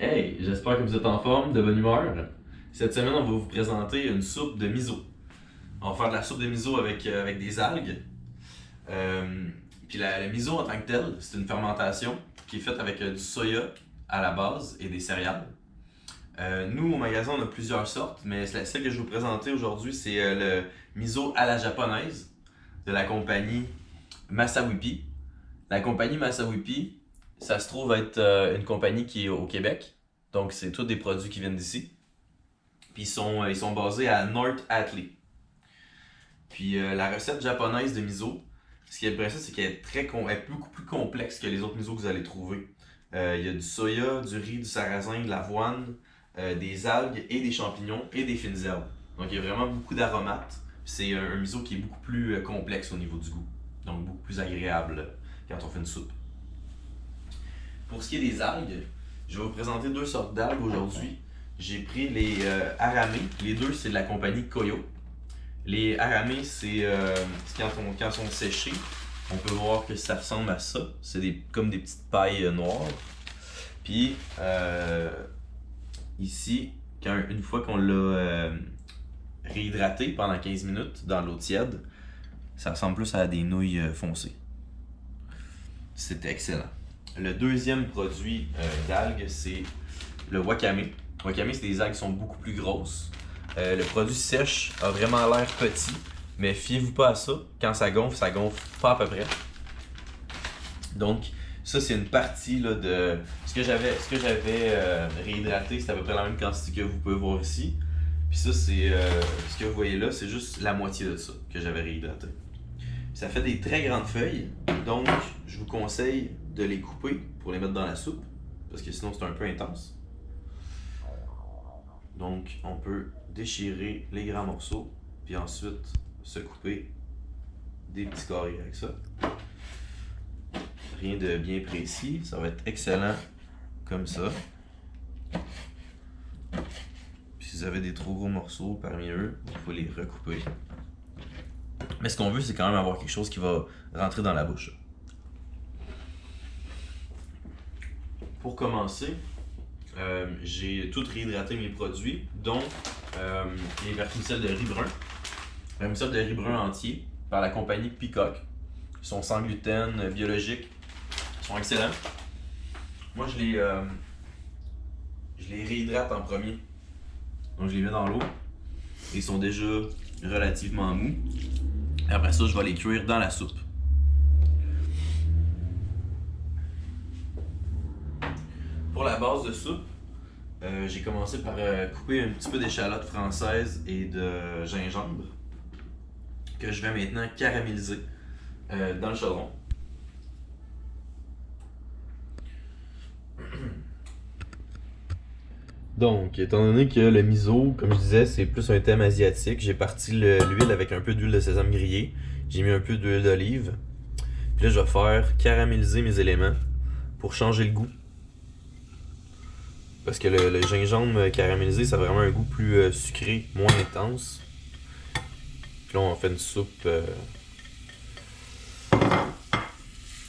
Hey, j'espère que vous êtes en forme, de bonne humeur. Cette semaine, on va vous présenter une soupe de miso. On va faire de la soupe de miso avec des algues. Puis le miso en tant que tel, c'est une fermentation qui est faite avec du soya à la base et des céréales. Nous, au magasin, on a plusieurs sortes, mais celle que je vais vous présenter aujourd'hui, c'est le miso à la japonaise de la compagnie Masawipi. La compagnie Masawipi, ça se trouve être une compagnie qui est au Québec. Donc, c'est tous des produits qui viennent d'ici. Puis, ils sont basés à North Atlee. Puis, la recette japonaise de miso, ce qui est intéressant, c'est qu'elle est beaucoup plus complexe que les autres miso que vous allez trouver. Il y a du soya, du riz, du sarrasin, de l'avoine, des algues et des champignons et des fines herbes. Donc, il y a vraiment beaucoup d'aromates. C'est un miso qui est beaucoup plus complexe au niveau du goût. Donc, beaucoup plus agréable quand on fait une soupe. Pour ce qui est des algues, je vais vous présenter deux sortes d'algues aujourd'hui. J'ai pris les aramé. Les deux, c'est de la compagnie Koyo. Les aramé, c'est quand ils sont séchés, on peut voir que ça ressemble à ça. C'est comme des petites pailles noires. Puis, ici, une fois qu'on l'a réhydraté pendant 15 minutes dans l'eau tiède, ça ressemble plus à des nouilles foncées. C'est excellent. Le deuxième produit d'algues, c'est le wakame. Wakame, c'est des algues qui sont beaucoup plus grosses. Le produit sèche a vraiment l'air petit, mais fiez-vous pas à ça. Quand ça gonfle pas à peu près. Donc, ça, c'est une partie là, de ce que j'avais réhydraté. C'est à peu près la même quantité que vous pouvez voir ici. Puis ça, c'est ce que vous voyez là, c'est juste la moitié de ça que j'avais réhydraté. Ça fait des très grandes feuilles, donc je vous conseille de les couper pour les mettre dans la soupe, parce que sinon c'est un peu intense. Donc on peut déchirer les grands morceaux, puis ensuite se couper des petits carrés avec ça. Rien de bien précis, ça va être excellent comme ça. Puis si vous avez des trop gros morceaux parmi eux, il faut les recouper. Mais ce qu'on veut, c'est quand même avoir quelque chose qui va rentrer dans la bouche. Pour commencer, j'ai tout réhydraté mes produits, dont les vermicelles de riz brun. Vermicelles de riz brun entier par la compagnie Peacock. Ils sont sans gluten, biologiques. Ils sont excellents. Moi, je les réhydrate en premier. Donc, je les mets dans l'eau. Ils sont déjà relativement mous. Et après ça, je vais les cuire dans la soupe. Pour la base de soupe, j'ai commencé par couper un petit peu d'échalote française et de gingembre que je vais maintenant caraméliser dans le chaudron. Donc, étant donné que le miso, comme je disais, c'est plus un thème asiatique, j'ai parti l'huile avec un peu d'huile de sésame grillée. J'ai mis un peu d'huile d'olive. Puis là, je vais faire caraméliser mes éléments pour changer le goût. Parce que le gingembre caramélisé, ça a vraiment un goût plus sucré, moins intense. Puis là, on fait une soupe.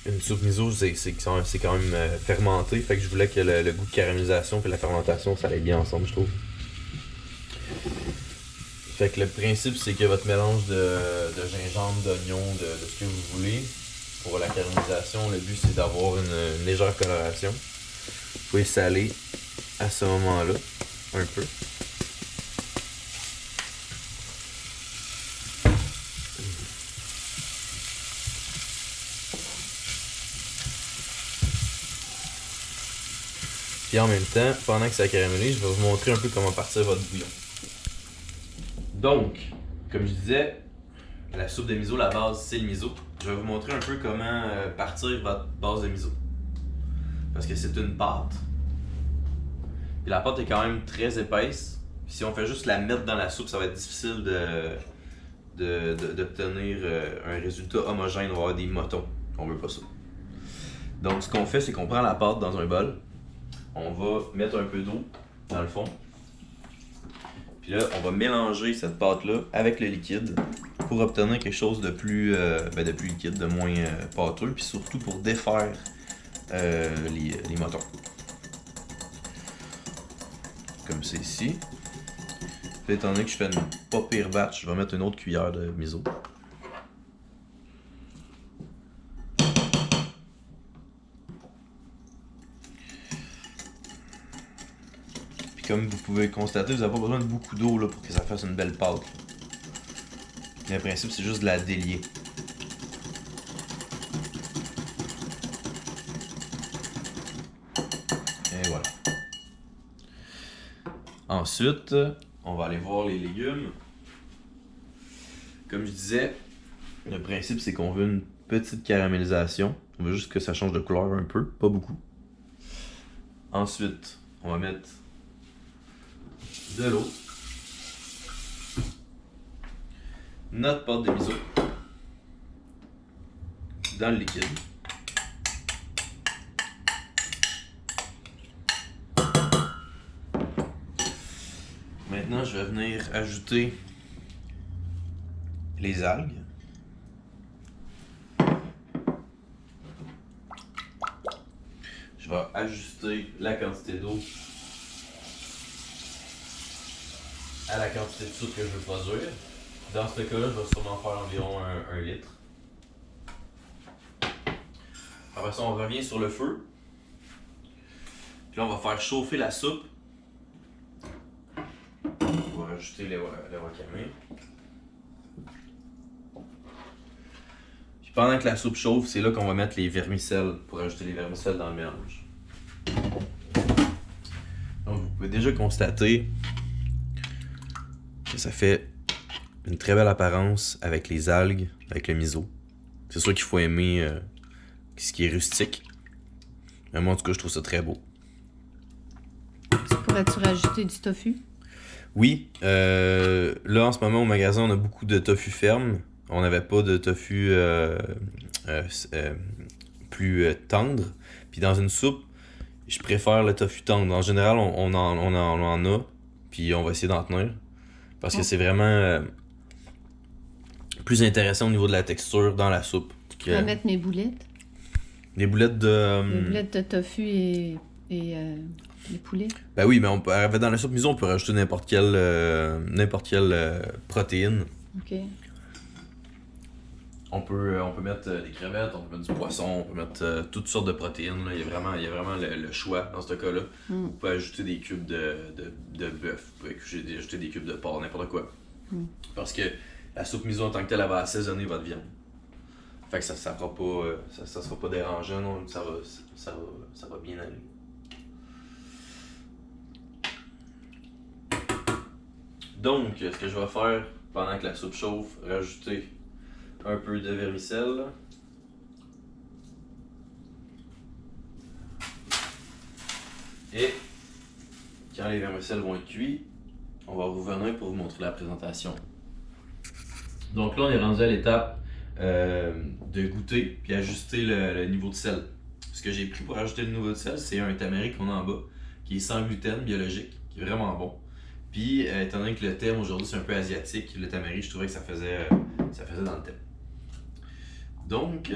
Une soupe miso, c'est quand même fermenté. Fait que je voulais que le goût de caramélisation et la fermentation, ça allait bien ensemble, je trouve. Fait que le principe, c'est que votre mélange de gingembre, d'oignon, de ce que vous voulez, pour la caramélisation, le but c'est d'avoir une légère coloration. Vous pouvez saler à ce moment-là, un peu. Puis en même temps, pendant que ça caramélise, je vais vous montrer un peu comment partir votre bouillon. Donc, comme je disais, la soupe de miso, la base, c'est le miso. Je vais vous montrer un peu comment partir votre base de miso. Parce que c'est une pâte. Puis la pâte est quand même très épaisse. Puis si on fait juste la mettre dans la soupe, ça va être difficile d'obtenir un résultat homogène. On va avoir des motons. On veut pas ça. Donc ce qu'on fait, c'est qu'on prend la pâte dans un bol. On va mettre un peu d'eau dans le fond. Puis là, on va mélanger cette pâte-là avec le liquide pour obtenir quelque chose de plus liquide, de moins pâteux, puis surtout pour défaire les motons. comme c'est ici. Puis, étant donné que je fais une pas pire batch, je vais mettre une autre cuillère de miso. Puis comme vous pouvez constater, vous n'avez pas besoin de beaucoup d'eau là, pour que ça fasse une belle pâte. Mais le principe, c'est juste de la délier. Et voilà. Ensuite, on va aller voir les légumes. Comme je disais, le principe c'est qu'on veut une petite caramélisation. On veut juste que ça change de couleur un peu, pas beaucoup. Ensuite, on va mettre de l'eau. Notre pâte de miso dans le liquide. Maintenant, je vais venir ajouter les algues. Je vais ajuster la quantité d'eau à la quantité de soupe que je veux produire. Dans ce cas-là, je vais sûrement faire environ 1 litre. Après ça, on revient sur le feu. Puis là, on va faire chauffer la soupe. On va rajouter le wakame. Puis pendant que la soupe chauffe, c'est là qu'on va mettre les vermicelles pour ajouter les vermicelles dans le mélange. Donc vous pouvez déjà constater que ça fait une très belle apparence avec les algues, avec le miso. C'est sûr qu'il faut aimer ce qui est rustique. Mais moi en tout cas je trouve ça très beau. Pourrais-tu rajouter du tofu? Oui, là en ce moment au magasin on a beaucoup de tofu ferme. On n'avait pas de tofu plus tendre. Puis dans une soupe, je préfère le tofu tendre. En général, on en a. Puis on va essayer d'en tenir. Parce que c'est vraiment plus intéressant au niveau de la texture dans la soupe. Je vais mettre mes boulettes. Des boulettes de... Les boulettes de tofu et les poulets. Ben oui, mais dans la soupe miso, on peut rajouter n'importe quelle protéine. Ok. On peut mettre des crevettes, on peut mettre du poisson, on peut mettre toutes sortes de protéines. Là. Il y a vraiment le choix dans ce cas-là. Vous pouvez ajouter des cubes de bœuf, vous pouvez ajouter des cubes de porc, n'importe quoi. Parce que la soupe miso en tant que telle, elle va assaisonner votre viande. Fait que ça sera pas dérangeant, non? Ça va bien aller. Donc, ce que je vais faire pendant que la soupe chauffe, rajouter un peu de vermicelle. Et quand les vermicelles vont être cuits, on va revenir pour vous montrer la présentation. Donc là, on est rendu à l'étape de goûter puis ajuster le niveau de sel. Ce que j'ai pris pour ajouter le niveau de sel, c'est un tamari qu'on a en bas, qui est sans gluten, biologique, qui est vraiment bon. Puis, étant donné que le thème aujourd'hui c'est un peu asiatique, le tamari, je trouvais que ça faisait dans le thème. Donc,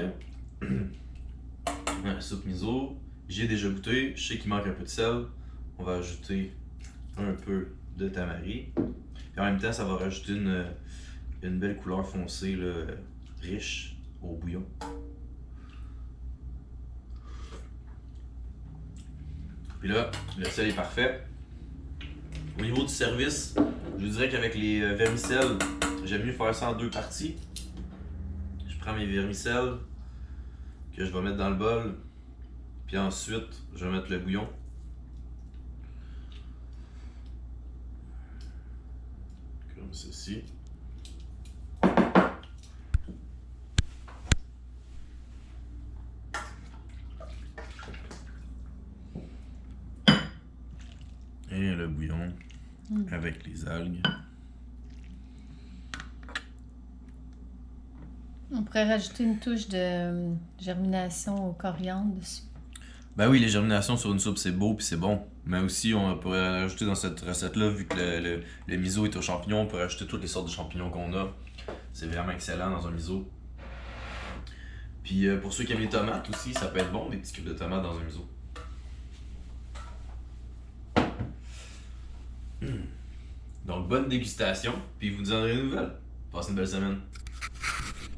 la soupe miso, j'ai déjà goûté, je sais qu'il manque un peu de sel. On va ajouter un peu de tamari. Et en même temps, ça va rajouter une belle couleur foncée, là, riche au bouillon. Puis là, le sel est parfait. Au niveau du service, je vous dirais qu'avec les vermicelles, j'aime mieux faire ça en 2 parties. Je prends mes vermicelles que je vais mettre dans le bol, puis ensuite je vais mettre le bouillon. Comme ceci. Et le bouillon avec les algues. On pourrait rajouter une touche de germination au coriandre dessus. Ben oui, les germinations sur une soupe c'est beau puis c'est bon. Mais aussi on pourrait rajouter dans cette recette-là, vu que le miso est aux champignons, on peut rajouter toutes les sortes de champignons qu'on a. C'est vraiment excellent dans un miso. Puis pour ceux qui aiment les tomates aussi, ça peut être bon, des petits cubes de tomates dans un miso. Donc, bonne dégustation, puis vous nous en donnerez une nouvelle. Passez une belle semaine.